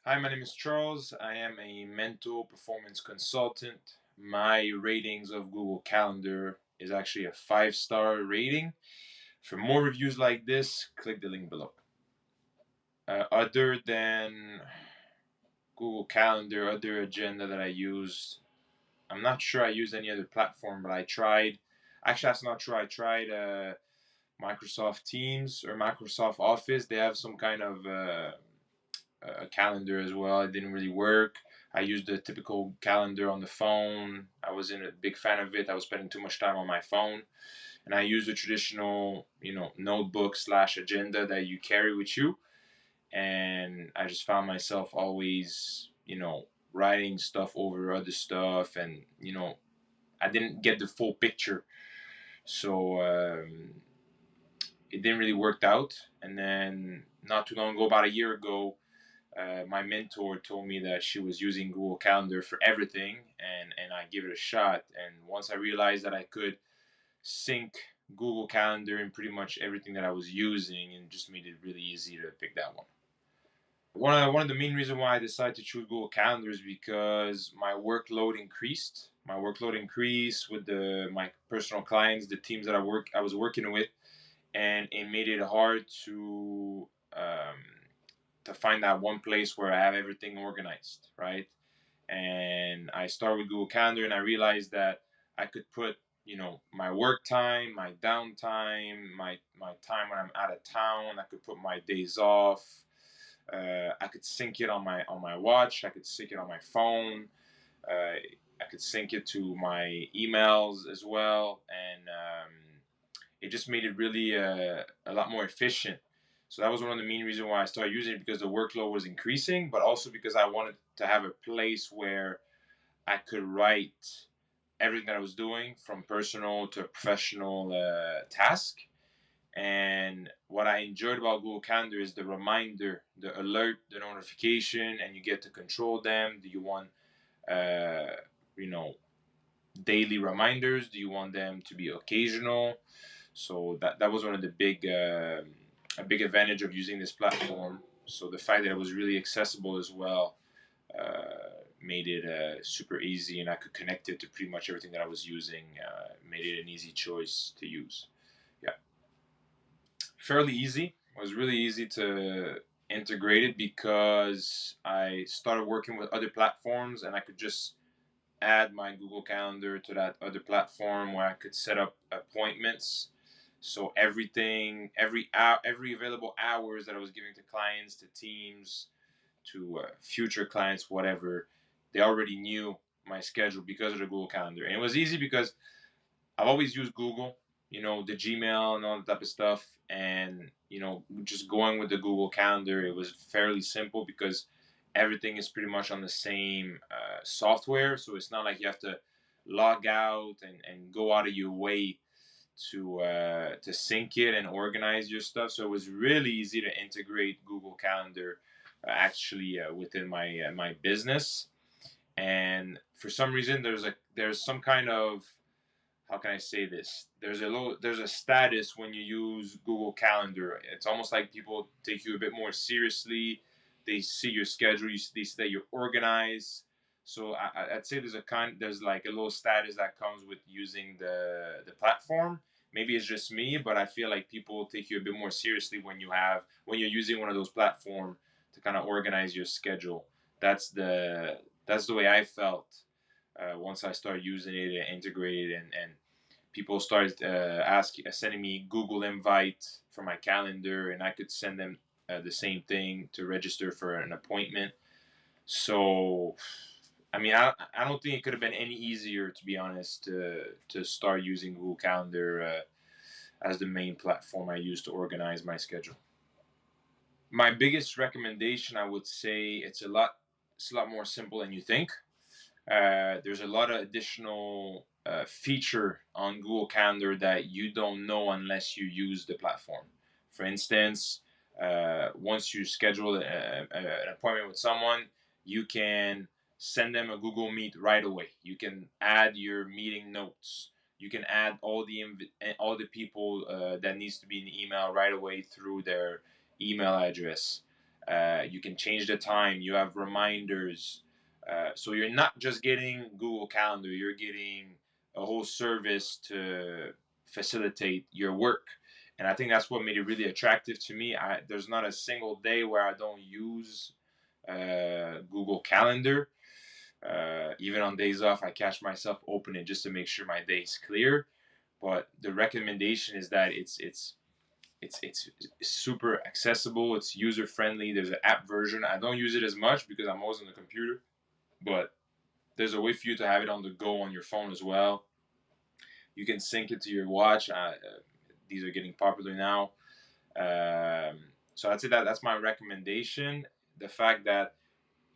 Hi, my name is Charles. I am a mental performance consultant. My ratings of Google Calendar is actually a 5-star rating. For more reviews like this, click the link below. Other than Google Calendar, other agenda that I used, I'm not sure I used any other platform, but I tried. Actually, that's not true. I tried Microsoft Teams or Microsoft Office. They have some kind of a calendar as well. It didn't really work. I used the typical calendar on the phone. I wasn't a big fan of it. I was spending too much time on my phone, and I used the traditional, notebook slash agenda that you carry with you. And I just found myself always, writing stuff over other stuff, and I didn't get the full picture. So it didn't really work out. And then not too long ago, about a year ago, my mentor told me that she was using Google Calendar for everything, and I give it a shot. And once I realized that I could sync Google Calendar in pretty much everything that I was using, and just made it really easy to pick that one. One of the main reasons why I decided to choose Google Calendar is because my workload increased. My workload increased with the my personal clients, the teams that I was working with, and it made it hard to find that one place where I have everything organized, right? And I started with Google Calendar, and I realized that I could put, my work time, my downtime, my time when I'm out of town. I could put my days off. I could sync it on my watch. I could sync it on my phone. Uh, I could sync it to my emails as well, and it just made it really a lot more efficient. So that was one of the main reasons why I started using it, because the workload was increasing, but also because I wanted to have a place where I could write everything that I was doing, from personal to professional task. And what I enjoyed about Google Calendar is the reminder, the alert, the notification, and you get to control them. Do you want, uh, you know, daily reminders? Do you want them to be occasional? So that was one of the a big advantage of using this platform. So the fact that it was really accessible as well made it super easy, and I could connect it to pretty much everything that I was using. Made it an easy choice to use. Yeah, fairly easy. It was really easy to integrate it because I started working with other platforms, and I could just add my Google Calendar to that other platform where I could set up appointments. So everything, every available hours that I was giving to clients, to teams, to future clients, whatever, they already knew my schedule because of the Google Calendar. And it was easy because I've always used Google, the Gmail and all that type of stuff. And, just going with the Google Calendar, it was fairly simple because everything is pretty much on the same software. So it's not like you have to log out and go out of your way to sync it and organize your stuff. So it was really easy to integrate Google Calendar within my business. And for some reason, there's some kind of, how can I say this? There's a status when you use Google Calendar. It's almost like people take you a bit more seriously. They see your schedule. They see that you're organized. So I'd say there's like a little status that comes with using the platform. Maybe it's just me, but I feel like people take you a bit more seriously when you're using one of those platforms to kind of organize your schedule. That's the way I felt once I started using it and integrated, and people started sending me Google invite for my calendar, and I could send them the same thing to register for an appointment. So, I mean, I don't think it could have been any easier, to be honest, to start using Google Calendar as the main platform I use to organize my schedule. My biggest recommendation, I would say, it's a lot more simple than you think. There's a lot of additional feature on Google Calendar that you don't know unless you use the platform. For instance, once you schedule an appointment with someone, you can send them a Google Meet right away. You can add your meeting notes. You can add all the people that needs to be in the email right away through their email address. You can change the time. You have reminders. So you're not just getting Google Calendar. You're getting a whole service to facilitate your work. And I think that's what made it really attractive to me. There's not a single day where I don't use Google Calendar. Even on days off, I catch myself opening just to make sure my day is clear. But the recommendation is that it's super accessible. It's user friendly. There's an app version. I don't use it as much because I'm always on the computer, but there's a way for you to have it on the go on your phone as well. You can sync it to your watch. These are getting popular now. So I'd say that that's my recommendation. The fact that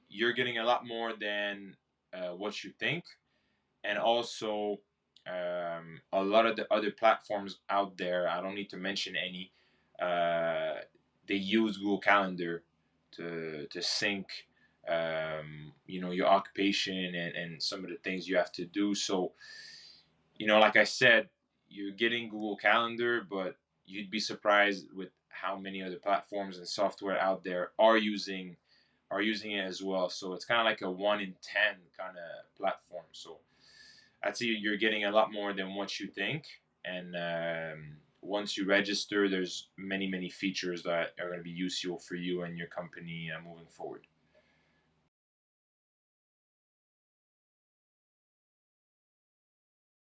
you're getting a lot more than what you think, and also a lot of the other platforms out there. I don't need to mention any. Uh, they use Google Calendar to sync, your occupation and some of the things you have to do. So, like I said, you're getting Google Calendar, but you'd be surprised with how many other platforms and software out there are using it as well. So it's kind of like a 1 in 10 kind of platform. So I'd say you're getting a lot more than what you think. And once you register, there's many, many features that are going to be useful for you and your company moving forward.